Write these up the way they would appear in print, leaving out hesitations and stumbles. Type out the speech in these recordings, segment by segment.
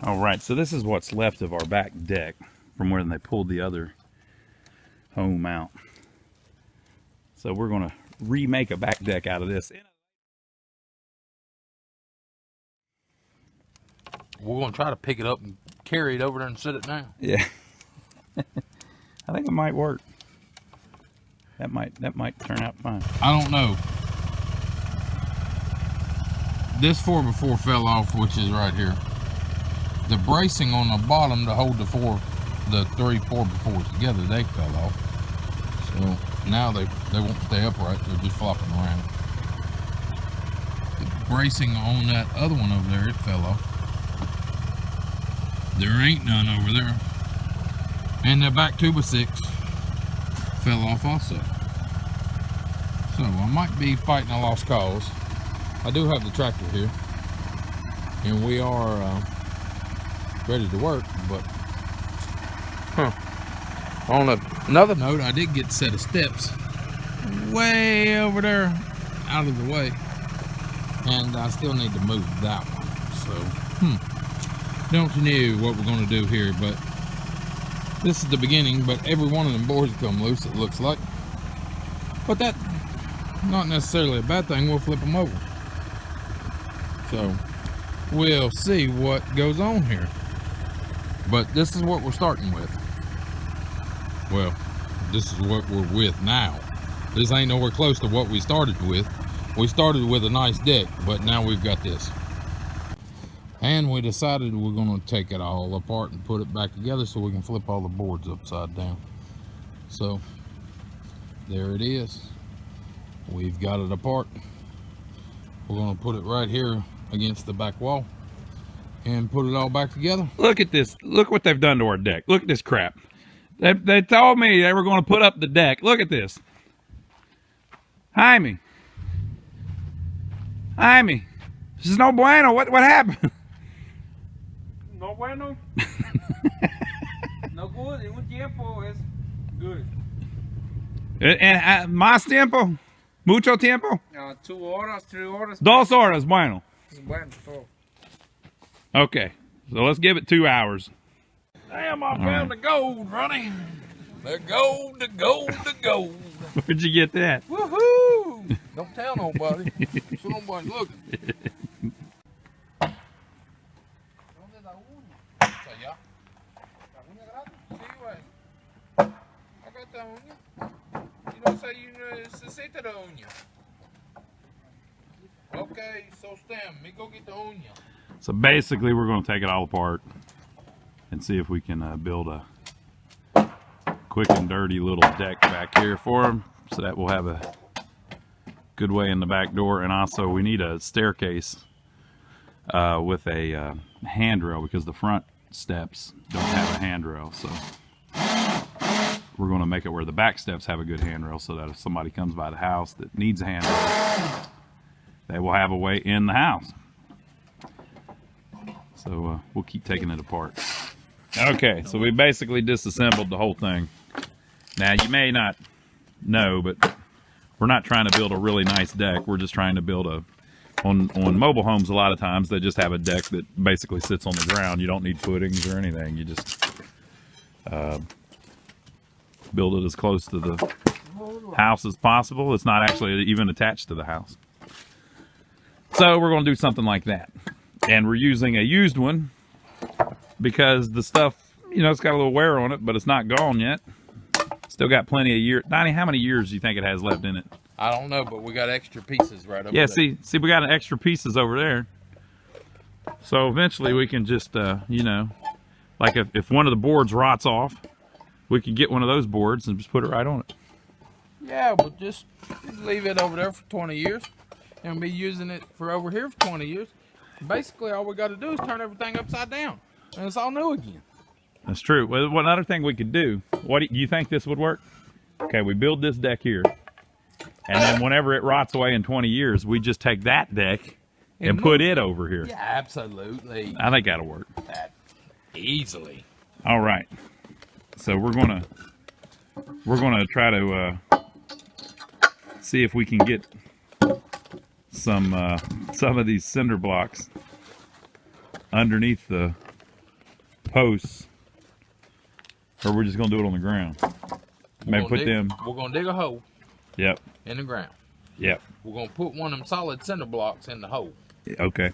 All right, so this is what's left of our back deck from when they pulled the other home out. So we're gonna remake a back deck out of this. We're gonna try to pick it up and carry it over there and set it down. Yeah. I think it might work. That might turn out fine. I don't know. This 4x4 fell off, which is right here. The bracing on the bottom to hold the three 4x4s together, they fell off. So now they won't stay upright, they're just flopping around. The bracing on that other one over there, it fell off. There ain't none over there. And the back 2x6 fell off also. So I might be fighting a lost cause. I do have the tractor here, and we are ready to work, but on another note, I did get a set of steps way over there out of the way, and I still need to move that one. So don't know what we're going to do here, but this is the beginning. But every one of them boards come loose, it looks like, but that not necessarily a bad thing. We'll flip them over. So we'll see what goes on here. But this is what we're starting with. Well, this is what we're with now. This ain't nowhere close to what we started with. We started with a nice deck, but now we've got this. And we decided we're gonna take it all apart and put it back together so we can flip all the boards upside down. So there it is. We've got it apart. We're gonna put it right here against the back wall and put it all back together. Look at this. Look what they've done to our deck. Look at this crap. They told me they were going to put up the deck. Look at this. Jaime. This is no bueno. What happened? No bueno. No good. En un tiempo es good. And más tiempo? Mucho tiempo? 2 horas, 3 horas. 2 horas, bueno. Bueno, todo. Okay, so let's give it 2 hours. Damn, I found the gold, Ronnie. The gold, the gold, the gold. Where'd you get that? Woohoo! Don't tell nobody. So nobody looking. Necesita la uña. Okay, so Stem, me go get the uña. So basically, we're going to take it all apart and see if we can build a quick and dirty little deck back here for them, so that we'll have a good way in the back door. And also, we need a staircase with a handrail, because the front steps don't have a handrail. So we're going to make it where the back steps have a good handrail, so that if somebody comes by the house that needs a handrail, they will have a way in the house. So we'll keep taking it apart. Okay, so we basically disassembled the whole thing. Now, you may not know, but we're not trying to build a really nice deck. We're just trying to build on mobile homes, a lot of times they just have a deck that basically sits on the ground. You don't need footings or anything. You just build it as close to the house as possible. It's not actually even attached to the house. So we're going to do something like that. And we're using a used one because the stuff, you know, it's got a little wear on it, but it's not gone yet. Still got plenty of years. Donnie, how many years do you think it has left in it? I don't know, but we got extra pieces right over there. Yeah, see, we got extra pieces over there. So eventually we can just, you know, like if one of the boards rots off, we could get one of those boards and just put it right on it. Yeah, but just leave it over there for 20 years and be using it for over here for 20 years. Basically, all we got to do is turn everything upside down, and it's all new again. That's true. Well, one other thing we could do, what do you think this would work? Okay, we build this deck here, and then whenever it rots away in 20 years, we just take that deck and put it over here. Yeah, absolutely. I think that'll work. That easily. All right. So we're gonna try to see if we can get some of these cinder blocks underneath the posts, or we're just gonna do it on the ground. Maybe put them. We're gonna dig a hole Yep. in the ground. Yep. We're gonna put one of them solid cinder blocks in the hole, Okay.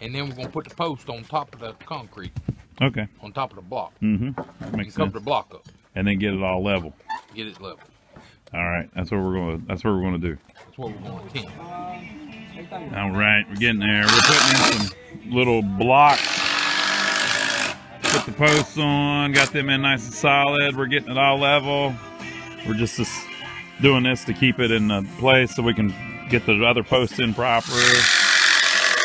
and then we're gonna put the post on top of the concrete, Okay. on top of the block, Mm-hmm. That and makes cover sense. the block up, And then get it all level. get it level. All right. That's what we're gonna do. That's what we're gonna attempt. All right, we're getting there. We're putting in some little blocks. Put the posts on, got them in nice and solid. We're getting it all level. We're just doing this to keep it in place so we can get the other posts in proper.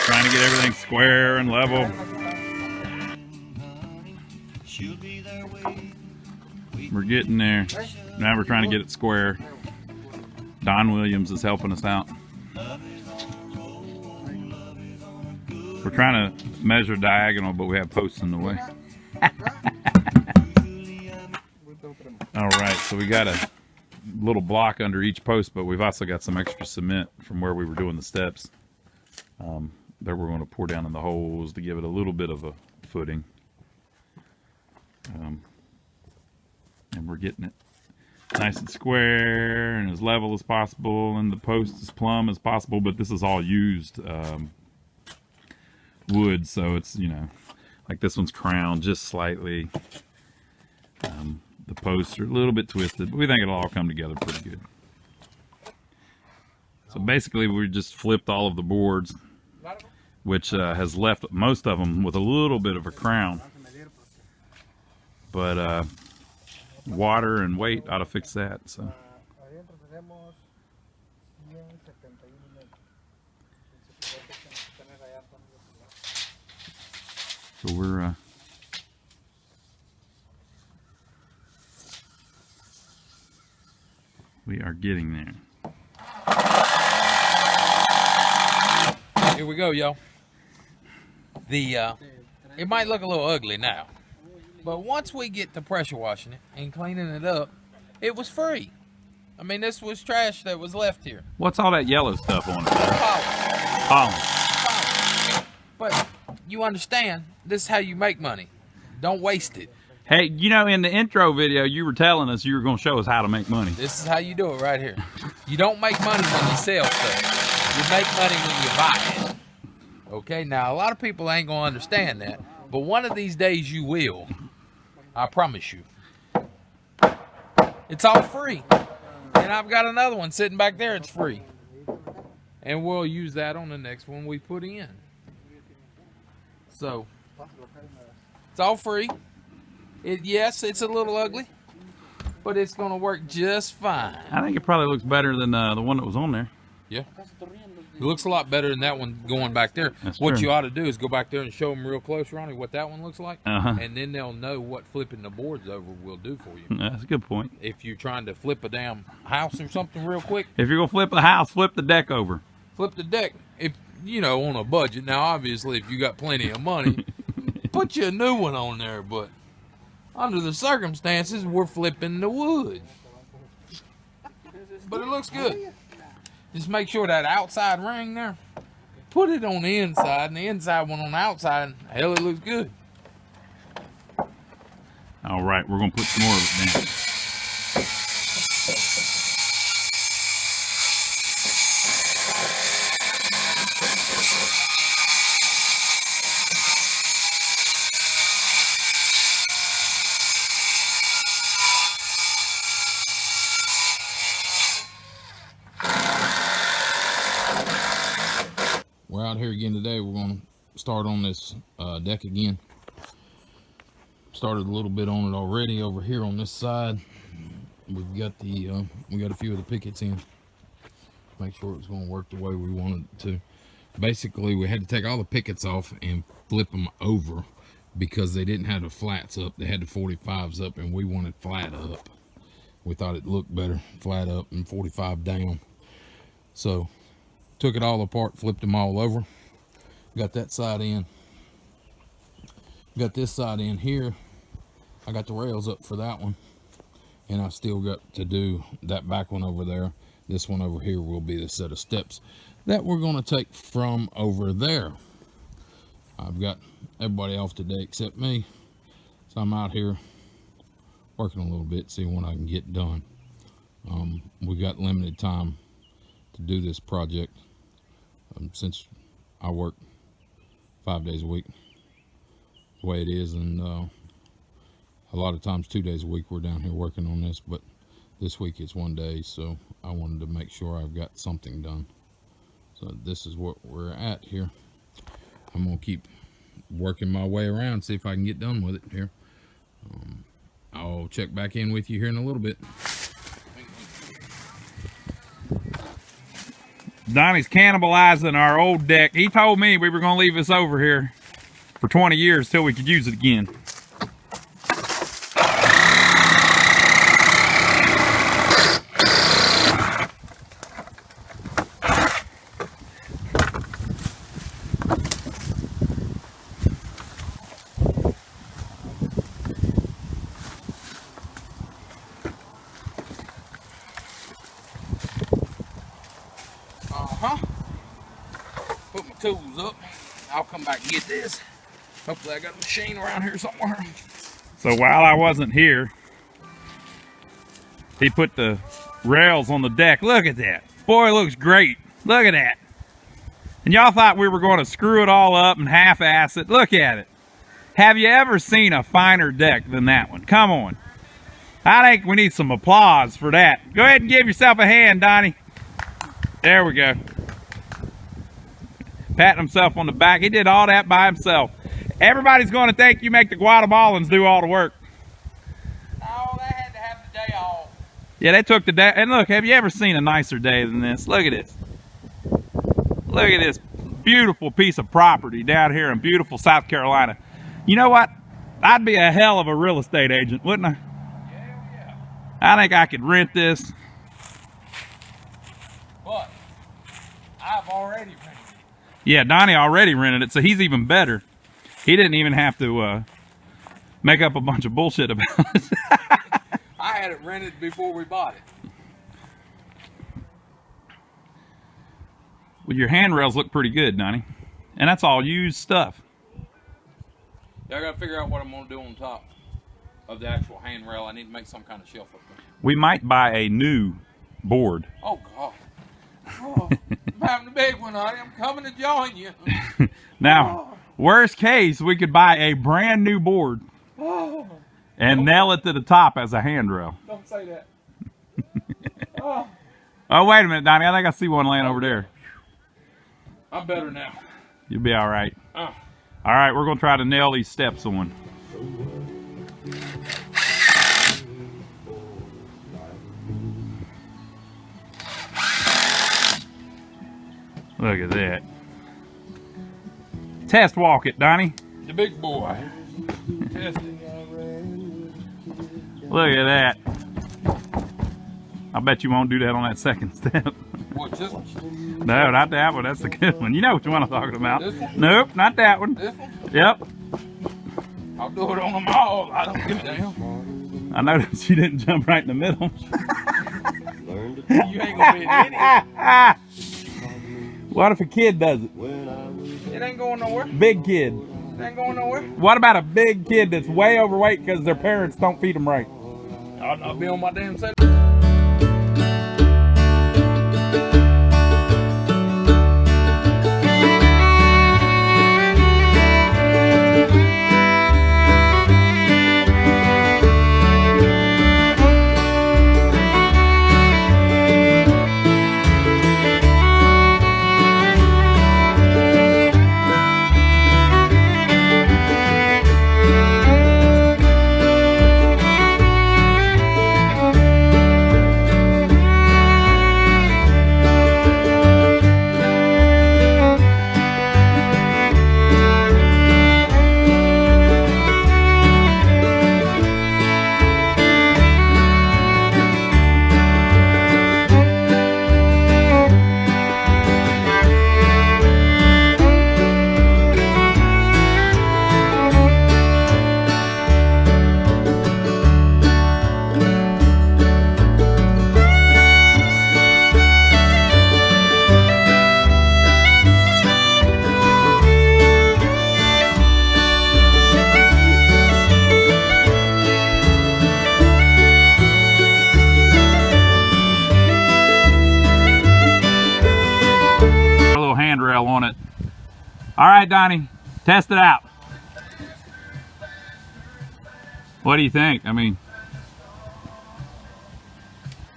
Trying to get everything square and level. We're getting there. Now we're trying to get it square. Don Williams is helping us out. We're trying to measure diagonal, but we have posts in the way. All right, so we got a little block under each post, but we've also got some extra cement from where we were doing the steps that we're going to pour down in the holes to give it a little bit of a footing. And we're getting it nice and square and as level as possible, and the post as plumb as possible, but this is all used wood, so it's, you know, like this one's crowned just slightly. The posts are a little bit twisted, but we think it'll all come together pretty good. So basically we just flipped all of the boards, which has left most of them with a little bit of a crown, but water and weight ought to fix that. So we are getting there. Here we go, y'all. It might look a little ugly now, but once we get to pressure washing it and cleaning it up, it was free. I mean, this was trash that was left here. What's all that yellow stuff on it? Polish. Pollen. But you understand, this is how you make money. Don't waste it. Hey, you know, in the intro video, you were telling us you were going to show us how to make money. This is how you do it right here. You don't make money when you sell stuff. You make money when you buy it. Okay, now a lot of people ain't going to understand that, but one of these days you will. I promise you. It's all free. And I've got another one sitting back there, it's free. And we'll use that on the next one we put in. So, it's all free. Yes, it's a little ugly, but it's going to work just fine. I think it probably looks better than the one that was on there. Yeah. It looks a lot better than that one going back there. That's what true. you ought to do is go back there and show them real close, Ronnie, what that one looks like. Uh-huh. And then they'll know what flipping the boards over will do for you. That's a good point. If you're trying to flip a damn house or something real quick, If you're going to flip the house, flip the deck over. flip the deck. If, you know, on a budget. Now, obviously, if you got plenty of money, put you a new one on there. But under the circumstances, we're flipping the wood. But it looks good. Just make sure that outside ring there, put it on the inside, and the inside one on the outside. Hell, it looks good. All right, we're going to put some more of it down. We're out here again today. We're going to start on this deck again. Started a little bit on it already over here on this side. We've got we got a few of the pickets in. Make sure it's going to work the way we wanted it to. Basically, we had to take all the pickets off and flip them over because they didn't have the flats up. They had the 45s up, and we wanted flat up. We thought it looked better flat up and 45 down. So took it all apart, flipped them all over. Got that side in. Got this side in here. I got the rails up for that one. And I still got to do that back one over there. This one over here will be the set of steps that we're going to take from over there. I've got everybody off today except me. So I'm out here working a little bit, seeing what I can get done. We got limited time to do this project since I work 5 days a week the way it is, and a lot of times 2 days a week we're down here working on this, but this week it's 1 day, so I wanted to make sure I've got something done. So this is what we're at here. I'm gonna keep working my way around, see if I can get done with it here. I'll check back in with you here in a little bit. Donnie's cannibalizing our old deck. He told me we were going to leave this over here for 20 years till we could use it again. Put my tools up. I'll come back and get this. Hopefully I got a machine around here somewhere. So while I wasn't here, he put the rails on the deck. Look at that. Boy, it looks great. Look at that. And y'all thought we were going to screw it all up and half-ass it. Look at it. Have you ever seen a finer deck than that one? Come on. I think we need some applause for that. Go ahead and give yourself a hand, Donnie. There we go. Patting himself on the back. He did all that by himself. Everybody's going to think you make the Guatemalans do all the work. Oh, they had to have the day off. Yeah, they took the day. And look, have you ever seen a nicer day than this? Look at this. Look at this beautiful piece of property down here in beautiful South Carolina. You know what? I'd be a hell of a real estate agent, wouldn't I? Yeah. I think I could rent this. But I've already rented it. Yeah, Donnie already rented it, so he's even better. He didn't even have to make up a bunch of bullshit about it. I had it rented before we bought it. Well, your handrails look pretty good, Donnie. And that's all used stuff. Yeah, I gotta figure out what I'm gonna do on top of the actual handrail. I need to make some kind of shelf up there. We might buy a new board. Oh, God. Oh, I'm having a big one, honey. I'm coming to join you. Now, worst case, we could buy a brand new board Oh, and nail it to the top as a handrail. don't say that. Oh, Oh, wait a minute, Donnie. I think I see one laying over there. I'm better now. You'll be all right. Oh. All right, we're going to try to nail these steps on. Look at that. Test walk it, Donnie. The big boy. Testing. Look at that. I bet you won't do that on that second step. What's this one? No, not that one. That's the good one. You know which one I'm talking about. This one? Nope, not that one. This one? Yep. I'll do it on them all. I don't give a damn. I noticed you didn't jump right in the middle. You ain't gonna be an idiot. What if a kid does it? It ain't going nowhere. Big kid. It ain't going nowhere. What about a big kid that's way overweight because their parents don't feed them right? I'll not be on my damn set. All right, Donnie, test it out. What do you think? I mean,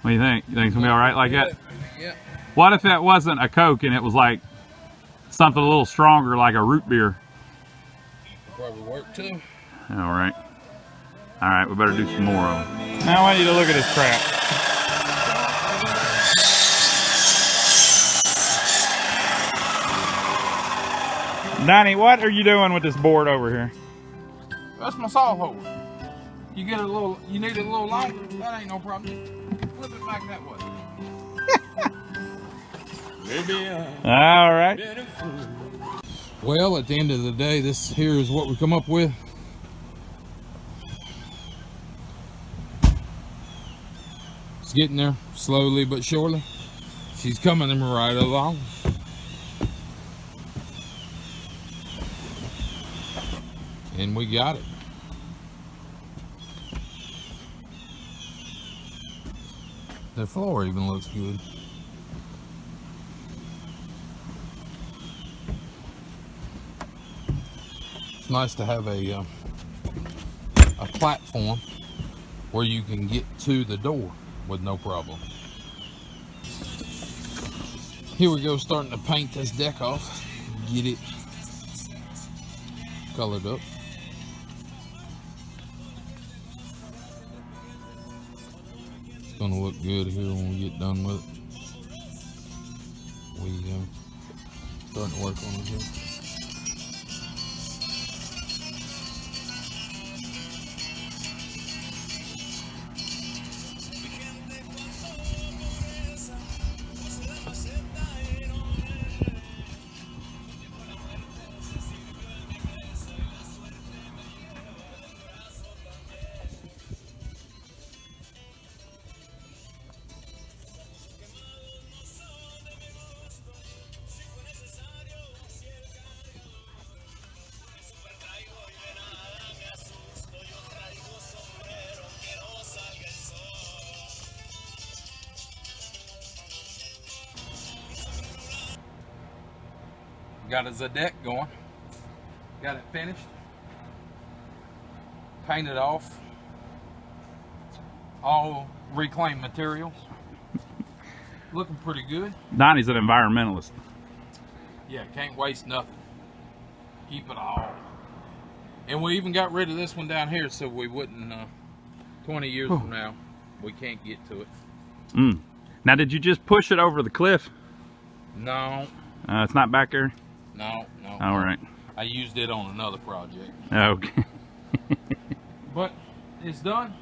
what do you think? You think it's gonna be all right like that? Yeah. What if that wasn't a Coke and it was like something a little stronger, like a root beer? Probably work too. All right. All right, we better do some more of them. Now I want you to look at this crap. Donnie, what are you doing with this board over here? That's my saw hole. You get it a little, you need it a little longer, that ain't no problem. Flip it back that way. All right. Well, at the end of the day, this here is what we come up with. It's getting there, slowly but surely. She's coming right along. And we got it. The floor even looks good. It's nice to have a platform where you can get to the door with no problem. Here we go, starting to paint this deck off. Get it colored up. It's gonna look good here when we get done with it. We starting to work on it here. Got a deck going. Got it finished. Painted off. All reclaimed materials. Looking pretty good. Donnie's an environmentalist. Yeah, can't waste nothing. Keep it all. And we even got rid of this one down here so we wouldn't, 20 years from now, we can't get to it. Now, did you just push it over the cliff? No. It's not back there? No. All right. I used it on another project. Okay. But it's done.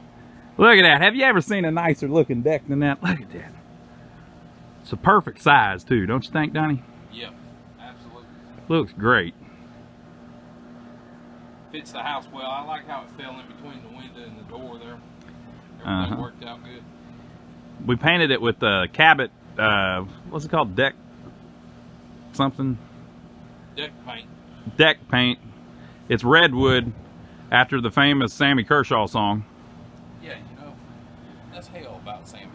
Look at that. Have you ever seen a nicer looking deck than that? Look at that. It's a perfect size too, don't you think, Donnie? Yep, absolutely. Looks great. Fits the house well. I like how it fell in between the window and the door there. Everything worked out good. We painted it with Cabot, what's it called? Deck something? Deck paint. Deck paint. It's redwood after the famous Sammy Kershaw song. Yeah, you know, that's hell about Sammy.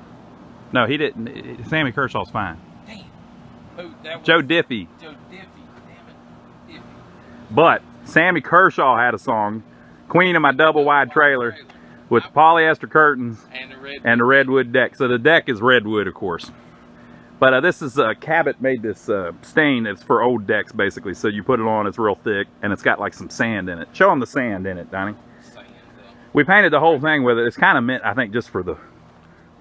No, he didn't. Sammy Kershaw's fine. Damn. Who, that was Joe Diffie. Joe Diffie. Damn it. Diffie. But Sammy Kershaw had a song, Queen of My Double Wide Trailer, with polyester curtains and the redwood deck. So the deck is redwood, of course. But this is Cabot made this stain that's for old decks, basically. So you put it on, it's real thick, and it's got like some sand in it. Show them the sand in it, Donnie. We painted the whole thing with it. It's kind of meant, I think, just for the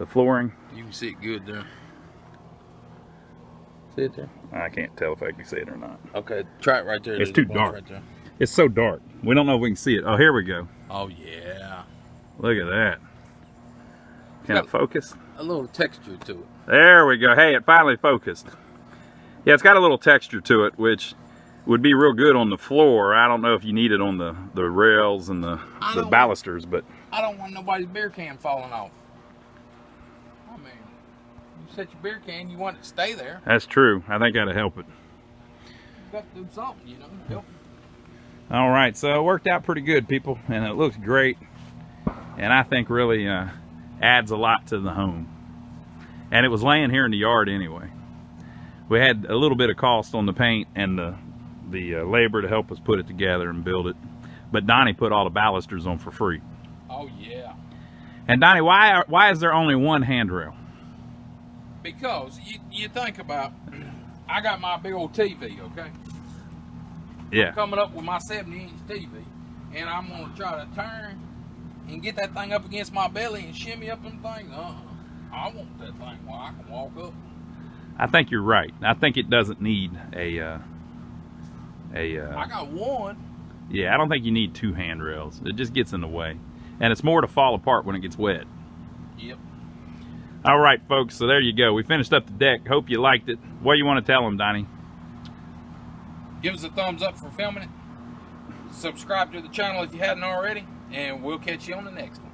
flooring. You can see it good there. See it there? I can't tell if I can see it or not. Okay, try it right there. It's too dark. Right there. It's so dark. We don't know if we can see it. Oh, here we go. Oh, yeah. Look at that. Can it focus? A little texture to it. There we go. Hey, it finally focused. Yeah, it's got a little texture to it, which would be real good on the floor. I don't know if you need it on the rails and the balusters, but I don't want nobody's beer can falling off. I mean, you set your beer can, you want it to stay there. That's true. I think that'll help it. You got to do something, you know, help it. All right, so it worked out pretty good, people, and it looks great, and I think really adds a lot to the home. And it was laying here in the yard anyway. We had a little bit of cost on the paint and the the labor to help us put it together and build it. But Donnie put all the balusters on for free. Oh yeah. And Donnie, why is there only one handrail? Because you think about, I got my big old TV, okay? Yeah. I'm coming up with my 70-inch TV, and I'm gonna try to turn and get that thing up against my belly and shimmy up them things. I want that thing where I can walk up. I think you're right. I think it doesn't need I got one. Yeah, I don't think you need two handrails. It just gets in the way. And it's more to fall apart when it gets wet. Yep. All right, folks, so there you go. We finished up the deck. Hope you liked it. What do you want to tell them, Donnie? Give us a thumbs up for filming it. Subscribe to the channel if you hadn't already, and we'll catch you on the next one.